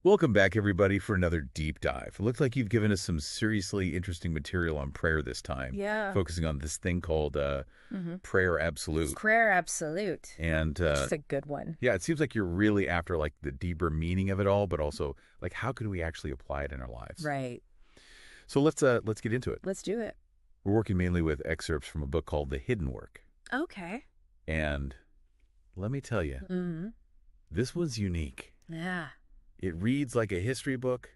Welcome back, everybody, for another deep dive. It looks like you've given us some seriously interesting material on prayer this time. Yeah. Focusing on this thing called prayer absolute. Prayer absolute. And It's a good one. yeah, it seems like you're really after like the deeper meaning of it all, but also like how can we actually apply it in our lives? Right. So let's get into it. Let's do it. We're working mainly with excerpts from a book called The Hidden Work. Okay. And let me tell you, Mm-hmm. this was unique. Yeah. It reads like a history book,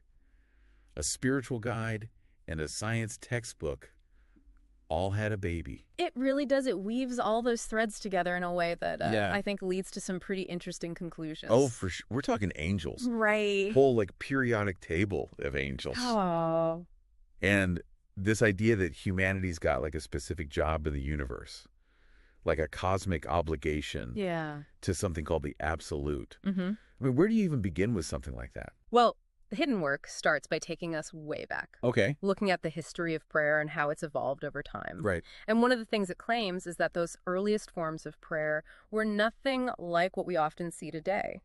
a spiritual guide, and a science textbook all had a baby. It really does. It weaves all those threads together in a way that Yeah. I think leads to some pretty interesting conclusions. Oh, for sure. We're talking angels. Right. Whole like periodic table of angels. Oh. And this idea that humanity's got like a specific job in the universe, like a cosmic obligation Yeah. to something called the absolute. Mm-hmm. I mean, where do you even begin with something like that? Well, the hidden work starts by taking us way back, Okay. looking at the history of prayer and how it's evolved over time. Right. And one of the things it claims is that those earliest forms of prayer were nothing like what we often see today.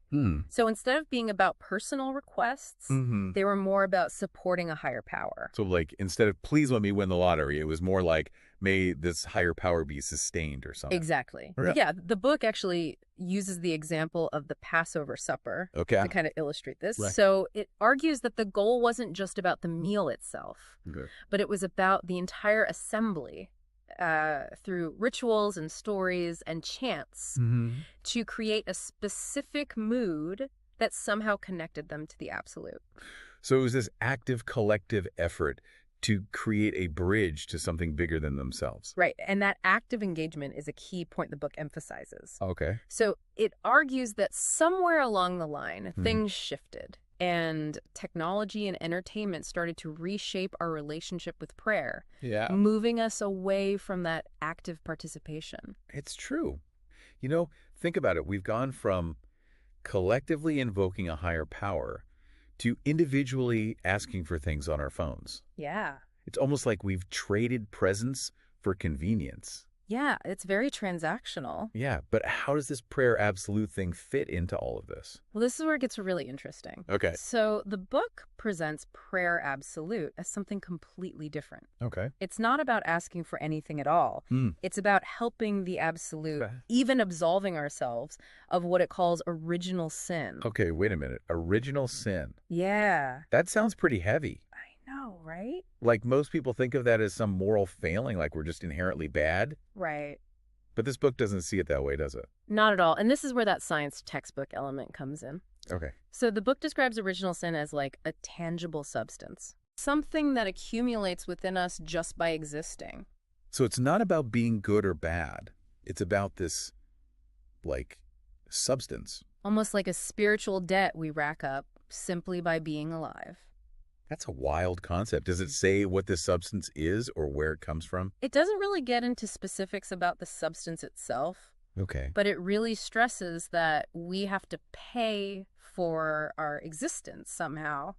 So instead of being about personal requests, Mm-hmm. they were more about supporting a higher power. So like instead of please let me win the lottery, it was more like may this higher power be sustained or something. Exactly. Really? Yeah, the book actually uses the example of the Passover supper Okay. to kind of illustrate this. Right. So it argues that the goal wasn't just about the meal itself, Okay. but it was about the entire assembly through rituals and stories and chants Mm-hmm. to create a specific mood that somehow connected them to the absolute. So it was this active collective effort to create a bridge to something bigger than themselves. Right. And that active engagement is a key point the book emphasizes. Okay. So it argues that somewhere along the line, things shifted and technology and entertainment started to reshape our relationship with prayer, Yeah. moving us away from that active participation. It's true. You know, think about it. We've gone from collectively invoking a higher power to individually asking for things on our phones. Yeah. It's almost like we've traded presence for convenience. Yeah, it's very transactional. Yeah, but how does this prayer absolute thing fit into all of this? Well, this is where it gets really interesting. Okay. So the book presents prayer absolute as something completely different. Okay. It's not about asking for anything at all. It's about helping the absolute, Okay. even absolving ourselves of what it calls original sin. Okay, wait a minute. Original sin. Yeah. That sounds pretty heavy. I know, right? Like most people think of that as some moral failing, like we're just inherently bad. Right. But this book doesn't see it that way, does it? Not at all. And this is where that science textbook element comes in. Okay. So the book describes original sin as like a tangible substance, something that accumulates within us just by existing. So it's not about being good or bad. It's about this, like, substance. Almost like a spiritual debt we rack up simply by being alive. That's a wild concept. Does it say what this substance is or where it comes from? It doesn't really get into specifics about the substance itself, Okay. but it really stresses that we have to pay for our existence somehow.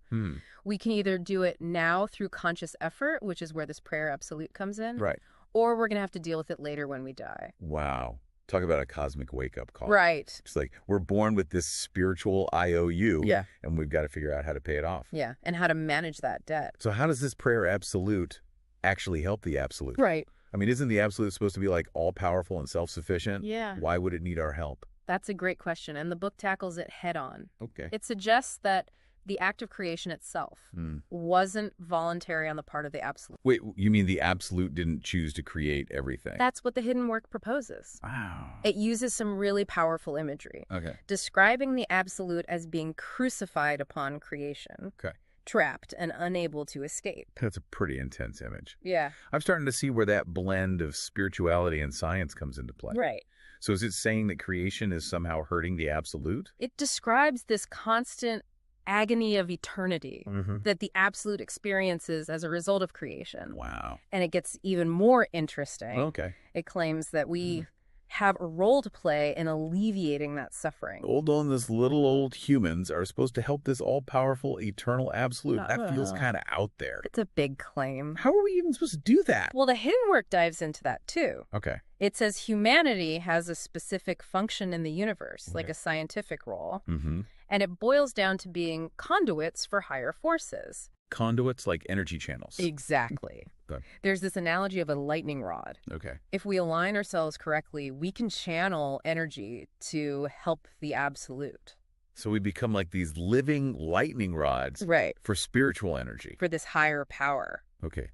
We can either do it now through conscious effort, which is where this prayer absolute comes in, Right. or we're going to have to deal with it later when we die. Wow. Talk about a cosmic wake-up call. Right. It's like we're born with this spiritual IOU, Yeah. and we've got to figure out how to pay it off. Yeah. And how to manage that debt. So how does this prayer absolute actually help the absolute? Right. I mean, isn't the absolute supposed to be like all-powerful and self-sufficient? Yeah. Why would it need our help? That's a great question, and the book tackles it head on. Okay. It suggests that the act of creation itself wasn't voluntary on the part of the absolute. Wait, you mean the absolute didn't choose to create everything? That's what the hidden work proposes. Wow. It uses some really powerful imagery, Okay. describing the absolute as being crucified upon creation, Okay. trapped and unable to escape. That's a pretty intense image. Yeah. I'm starting to see where that blend of spirituality and science comes into play. Right. So is it saying that creation is somehow hurting the absolute? It describes this constant agony of eternity Mm-hmm. that the absolute experiences as a result of creation. Wow. And it gets even more interesting. Okay. It claims that we have a role to play in alleviating that suffering. Old on this little old humans are supposed to help this all-powerful eternal absolute. That feels kind of out there. It's a big claim. How are we even supposed to do that? Well, the hidden work dives into that too. Okay. It says humanity has a specific function in the universe, like Okay. a scientific role. Mm-hmm. And it boils down to being conduits for higher forces. Conduits like energy channels. Exactly. Good. There's this analogy of a lightning rod. Okay. If we align ourselves correctly, we can channel energy to help the absolute. So we become like these living lightning rods Right. for spiritual energy. For this higher power. Okay.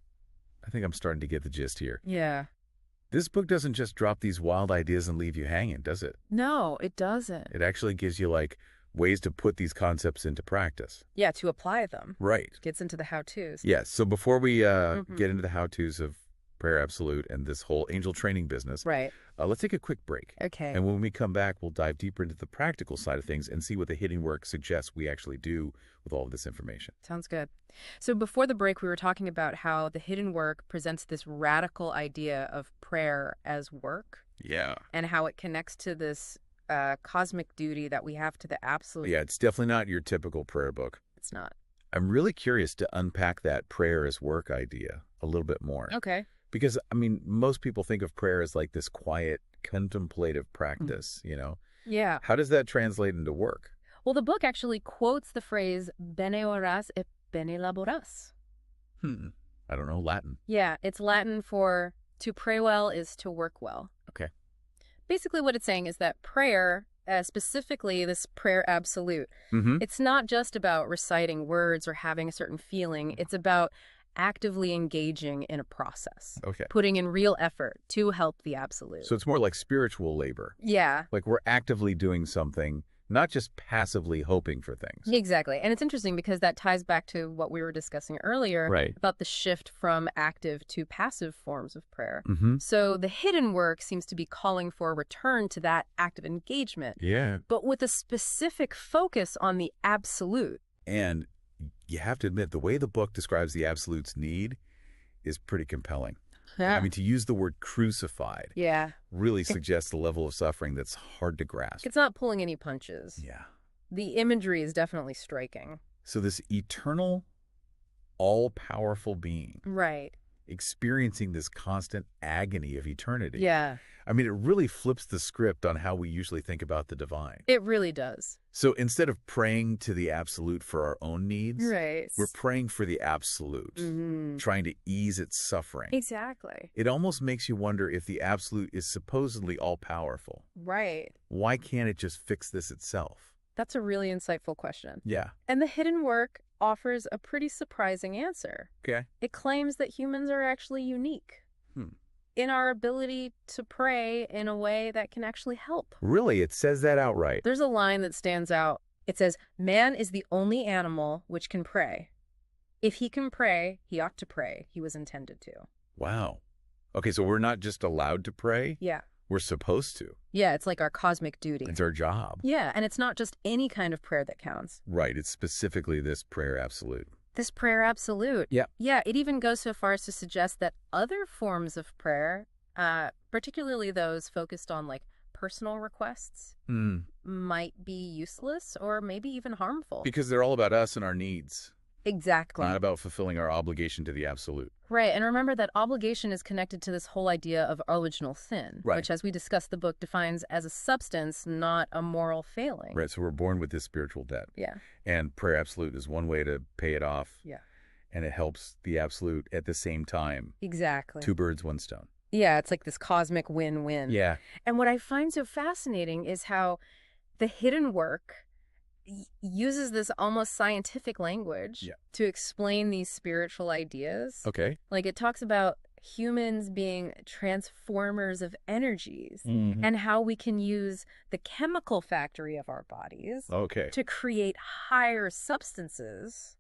I think I'm starting to get the gist here. Yeah. This book doesn't just drop these wild ideas and leave you hanging, does it? No, it doesn't. It actually gives you like ways to put these concepts into practice. Yeah, to apply them. Right. Gets into the how-tos. Yes. So before we get into the how-tos of Prayer Absolute and this whole angel training business, Right. Let's take a quick break. Okay. And when we come back, we'll dive deeper into the practical side of things and see what the hidden work suggests we actually do with all of this information. Sounds good. So before the break, we were talking about how the hidden work presents this radical idea of prayer as work. Yeah. And how it connects to this cosmic duty that we have to the absolute. Yeah, it's definitely not your typical prayer book. It's not. I'm really curious to unpack that prayer as work idea a little bit more. Okay. Because, I mean, most people think of prayer as like this quiet, contemplative practice, you know? Yeah. How does that translate into work? Well, the book actually quotes the phrase bene oras et bene laboras. I don't know, Latin. Yeah, it's Latin for to pray well is to work well. Okay. Basically what it's saying is that prayer, specifically this prayer absolute, Mm-hmm. it's not just about reciting words or having a certain feeling. It's about actively engaging in a process. Okay. Putting in real effort to help the absolute. So it's more like spiritual labor. Yeah. Like we're actively doing something, not just passively hoping for things. Exactly. And it's interesting because that ties back to what we were discussing earlier Right. about the shift from active to passive forms of prayer. Mm-hmm. So the hidden work seems to be calling for a return to that active engagement, Yeah. but with a specific focus on the absolute. And you have to admit, the way the book describes the absolute's need is pretty compelling. Yeah. I mean, to use the word crucified Yeah. really suggests a level of suffering that's hard to grasp. It's not pulling any punches. Yeah. The imagery is definitely striking. So this eternal, all-powerful being Right. experiencing this constant agony of eternity. Yeah. I mean, it really flips the script on how we usually think about the divine. It really does. So instead of praying to the absolute for our own needs, Right. we're praying for the absolute, Mhm. trying to ease its suffering. Exactly. It almost makes you wonder if the absolute is supposedly all-powerful. Right. Why can't it just fix this itself? That's a really insightful question. Yeah. And the hidden work offers a pretty surprising answer. Okay. It claims that humans are actually unique Hmm. in our ability to pray in a way that can actually help. Really, it says that outright. There's a line that stands out. It says, "Man is the only animal which can pray. If he can pray, he ought to pray. He was intended to." Wow. Okay, so we're not just allowed to pray. Yeah. We're supposed to. Yeah, it's like our cosmic duty. It's our job. Yeah, and it's not just any kind of prayer that counts. Right. It's specifically this prayer absolute. This prayer absolute. Yeah. Yeah, it even goes so far as to suggest that other forms of prayer, particularly those focused on like personal requests, might be useless or maybe even harmful. Because they're all about us and our needs, Exactly. not about fulfilling our obligation to the absolute. Right, and remember that obligation is connected to this whole idea of original sin, Right. which, as we discussed, the book defines as a substance, not a moral failing. Right. So we're born with this spiritual debt. Yeah. And prayer absolute is one way to pay it off. Yeah. And it helps the absolute at the same time. Exactly. Two birds, one stone. Yeah, it's like this cosmic win-win. Yeah. And what I find so fascinating is how the hidden work uses this almost scientific language to explain these spiritual ideas. Okay. Like it talks about humans being transformers of energies and how we can use the chemical factory of our bodies Okay. to create higher substances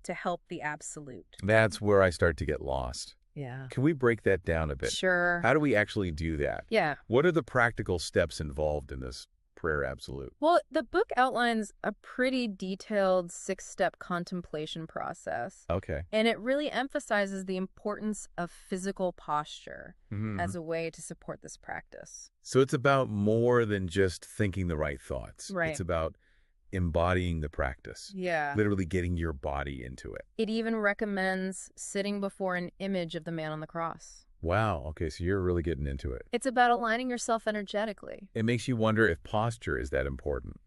to help the absolute. That's where I start to get lost. Yeah. Can we break that down a bit? Sure. How do we actually do that? Yeah. What are the practical steps involved in this prayer absolute? Well, the book outlines a pretty detailed 6-step contemplation process. Okay. And it really emphasizes the importance of physical posture as a way to support this practice. So it's about more than just thinking the right thoughts. Right. It's about embodying the practice. Yeah. Literally getting your body into it. It even recommends sitting before an image of the man on the cross. Wow. Okay, so you're really getting into it. It's about aligning yourself energetically. It makes you wonder if posture is that important.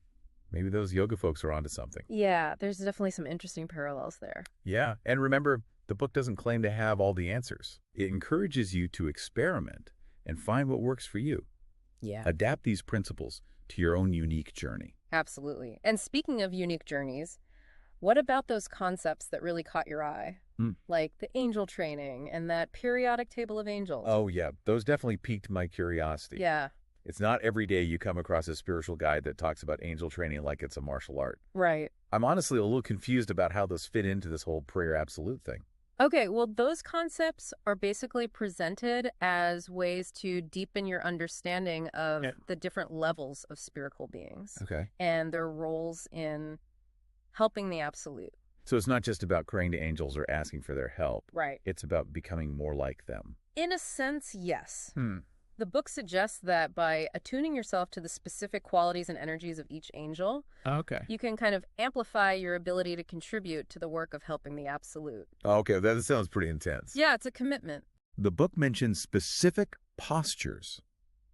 Maybe those yoga folks are onto something. Yeah, there's definitely some interesting parallels there. Yeah, and remember, the book doesn't claim to have all the answers. It encourages you to experiment and find what works for you. Yeah. Adapt these principles to your own unique journey. Absolutely. And speaking of unique journeys, what about those concepts that really caught your eye? Like the angel training and that periodic table of angels. Oh, yeah. Those definitely piqued my curiosity. Yeah. It's not every day you come across a spiritual guide that talks about angel training like it's a martial art. Right. I'm honestly a little confused about how those fit into this whole prayer absolute thing. Okay, well, those concepts are basically presented as ways to deepen your understanding of the different levels of spiritual beings. Okay. And their roles in helping the absolute. So it's not just about praying to angels or asking for their help. Right. It's about becoming more like them. In a sense, yes. The book suggests that by attuning yourself to the specific qualities and energies of each angel, you can kind of amplify your ability to contribute to the work of helping the absolute. Okay, that sounds pretty intense. Yeah, it's a commitment. The book mentions specific postures,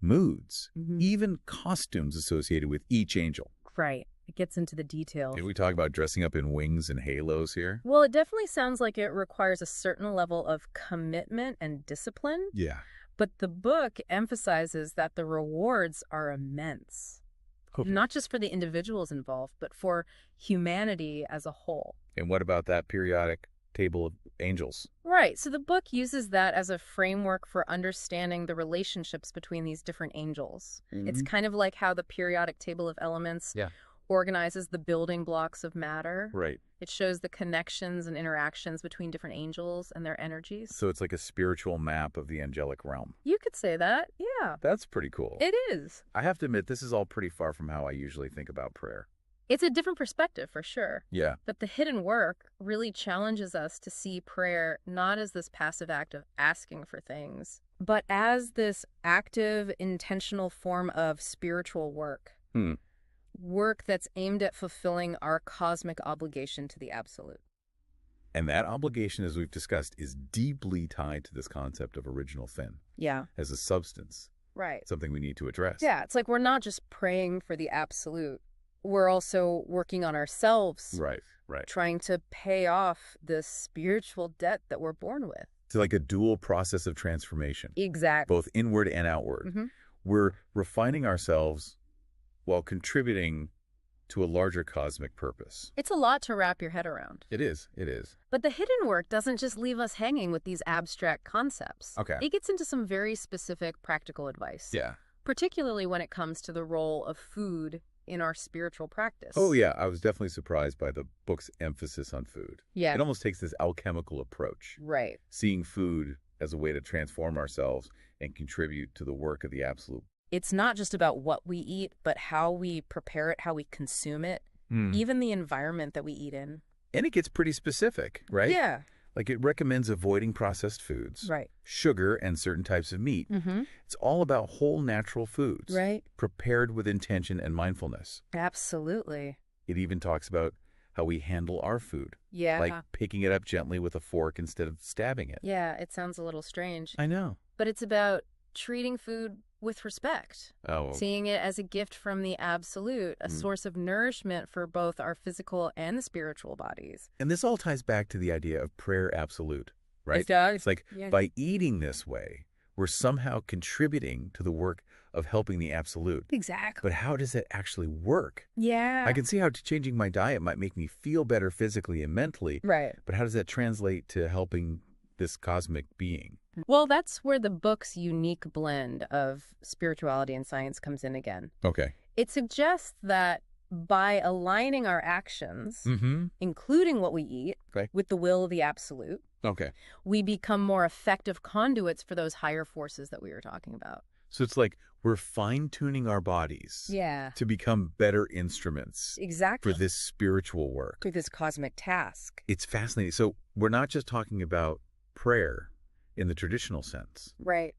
moods, even costumes associated with each angel. Right. It gets into the details. Did we talk about dressing up in wings and halos here? Well, it definitely sounds like it requires a certain level of commitment and discipline. Yeah. But the book emphasizes that the rewards are immense, not just for the individuals involved, but for humanity as a whole. And what about that periodic table of angels? Right. So the book uses that as a framework for understanding the relationships between these different angels. It's kind of like how the periodic table of elements organizes the building blocks of matter. Right. It shows the connections and interactions between different angels and their energies. So it's like a spiritual map of the angelic realm. You could say that, yeah. That's pretty cool. It is. I have to admit, this is all pretty far from how I usually think about prayer. It's a different perspective, for sure. Yeah. But the hidden work really challenges us to see prayer not as this passive act of asking for things, but as this active, intentional form of spiritual work. Work that's aimed at fulfilling our cosmic obligation to the absolute. And that obligation, as we've discussed, is deeply tied to this concept of original sin. Yeah. As a substance. Right. Something we need to address. Yeah, it's like we're not just praying for the absolute. We're also working on ourselves. Right. Trying to pay off the spiritual debt that we're born with. It's like a dual process of transformation. Exactly. Both inward and outward. We're refining ourselves while contributing to a larger cosmic purpose. It's a lot to wrap your head around. It is. But the hidden work doesn't just leave us hanging with these abstract concepts. Okay. It gets into some very specific practical advice. Yeah. Particularly when it comes to the role of food in our spiritual practice. Oh, yeah. I was definitely surprised by the book's emphasis on food. Yeah. It almost takes this alchemical approach. Right. Seeing food as a way to transform ourselves and contribute to the work of the absolute. It's not just about what we eat, but how we prepare it, how we consume it, even the environment that we eat in. And it gets pretty specific, right? Yeah. Like it recommends avoiding processed foods, Right. sugar, and certain types of meat. It's all about whole natural foods, Right. prepared with intention and mindfulness. Absolutely. It even talks about how we handle our food, Yeah. like picking it up gently with a fork instead of stabbing it. Yeah, it sounds a little strange. I know. But it's about treating food with respect. Oh. Seeing it as a gift from the absolute, a source of nourishment for both our physical and the spiritual bodies. And this all ties back to the idea of prayer absolute, right? It does. It's like by eating this way, we're somehow contributing to the work of helping the absolute. Exactly. But how does it actually work? Yeah. I can see how changing my diet might make me feel better physically and mentally. Right. But how does that translate to helping this cosmic being? Well, that's where the book's unique blend of spirituality and science comes in again. Okay. It suggests that by aligning our actions, including what we eat, with the will of the absolute, we become more effective conduits for those higher forces that we were talking about. So it's like we're fine-tuning our bodies to become better instruments Exactly. for this spiritual work. For this cosmic task. It's fascinating. So we're not just talking about prayer in the traditional sense, Right.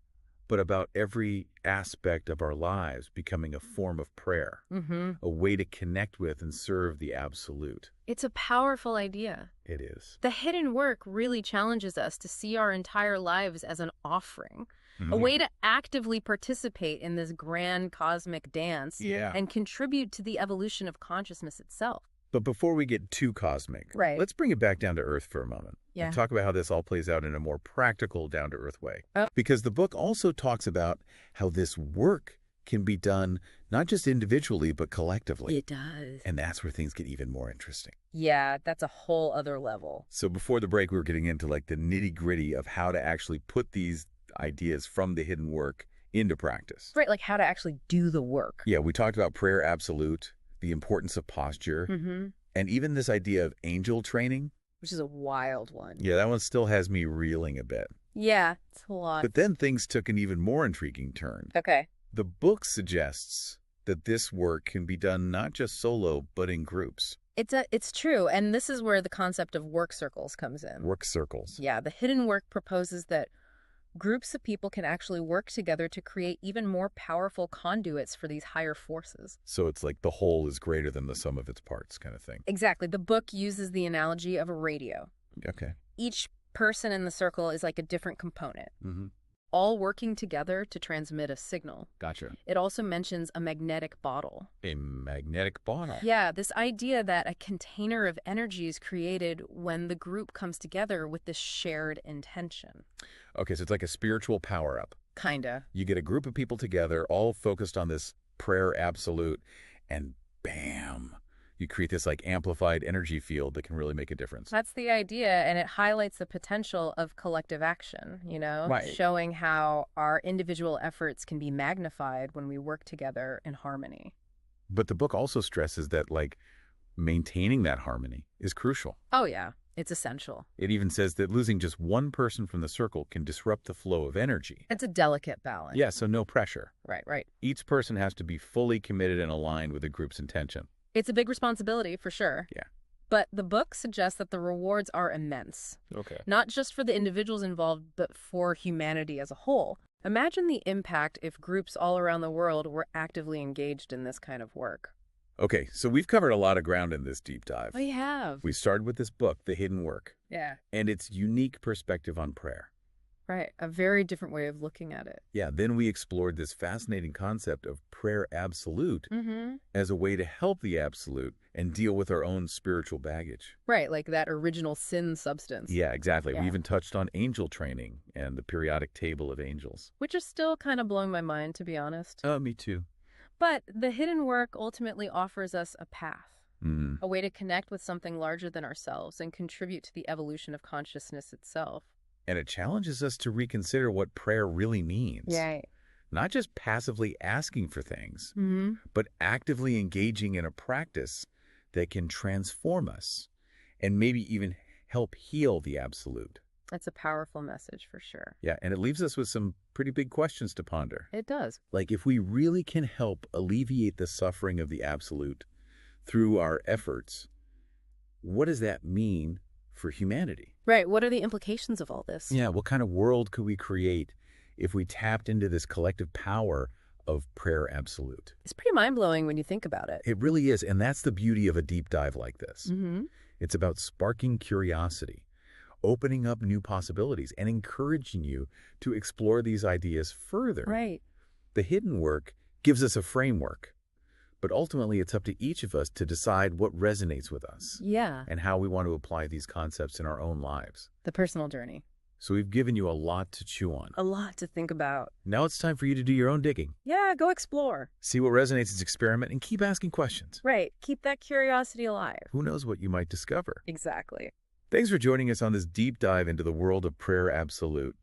but about every aspect of our lives becoming a form of prayer, a way to connect with and serve the absolute. It's a powerful idea. It is. The hidden work really challenges us to see our entire lives as an offering, a way to actively participate in this grand cosmic dance Yeah. and contribute to the evolution of consciousness itself. But before we get too cosmic, Right. let's bring it back down to earth for a moment. Yeah. And talk about how this all plays out in a more practical, down-to-earth way. Oh. Because the book also talks about how this work can be done not just individually, but collectively. It does. And that's where things get even more interesting. Yeah, that's a whole other level. So before the break, we were getting into like the nitty-gritty of how to actually put these ideas from the hidden work into practice. Right, like how to actually do the work. Yeah, we talked about prayer absolute, the importance of posture, and even this idea of angel training. Which is a wild one. Yeah, that one still has me reeling a bit. Yeah, it's a lot. But then things took an even more intriguing turn. Okay. The book suggests that this work can be done not just solo, but in groups. It's true, and this is where the concept of work circles comes in. Work circles. Yeah, the hidden work proposes that groups of people can actually work together to create even more powerful conduits for these higher forces. So it's like the whole is greater than the sum of its parts kind of thing. Exactly. The book uses the analogy of a radio. Okay. Each person in the circle is like a different component, all working together to transmit a signal. Gotcha. It also mentions a magnetic bottle. A magnetic bottle. Yeah, this idea that a container of energy is created when the group comes together with this shared intention. Okay, so it's like a spiritual power-up. Kinda. You get a group of people together, all focused on this prayer absolute, and bam, you create this like amplified energy field that can really make a difference. That's the idea, and it highlights the potential of collective action, Right. showing how our individual efforts can be magnified when we work together in harmony. But the book also stresses that like maintaining that harmony is crucial. Oh, yeah. It's essential. It even says that losing just one person from the circle can disrupt the flow of energy. It's a delicate balance. Yeah, so no pressure. Right. Each person has to be fully committed and aligned with the group's intention. It's a big responsibility, for sure. Yeah. But the book suggests that the rewards are immense. Okay. Not just for the individuals involved, but for humanity as a whole. Imagine the impact if groups all around the world were actively engaged in this kind of work. Okay, so we've covered a lot of ground in this deep dive. We have. We started with this book, The Hidden Work, Yeah. and its unique perspective on prayer. Right. A very different way of looking at it. Yeah, then we explored this fascinating concept of prayer absolute as a way to help the absolute and deal with our own spiritual baggage. Right, like that original sin substance. Yeah, exactly. Yeah. We even touched on angel training and the periodic table of angels. Which is still kind of blowing my mind, to be honest. Me too. But the hidden work ultimately offers us a path, Mm. a way to connect with something larger than ourselves and contribute to the evolution of consciousness itself. And it challenges us to reconsider what prayer really means. Right. Not just passively asking for things, Mm-hmm. but actively engaging in a practice that can transform us and maybe even help heal the absolute. That's a powerful message for sure. Yeah, and it leaves us with some pretty big questions to ponder. It does. Like if we really can help alleviate the suffering of the absolute through our efforts, what does that mean for humanity? Right. What are the implications of all this? Yeah, what kind of world could we create if we tapped into this collective power of prayer absolute? It's pretty mind-blowing when you think about it. It really is, and that's the beauty of a deep dive like this. Mm-hmm. It's about sparking curiosity, opening up new possibilities, and encouraging you to explore these ideas further. Right. The hidden work gives us a framework, but ultimately it's up to each of us to decide what resonates with us Yeah. and how we want to apply these concepts in our own lives. The personal journey. So we've given you a lot to chew on. A lot to think about. Now it's time for you to do your own digging. Yeah, go explore. See what resonates as experiment and keep asking questions. Right. Keep that curiosity alive. Who knows what you might discover? Exactly. Thanks for joining us on this deep dive into the world of prayer absolute.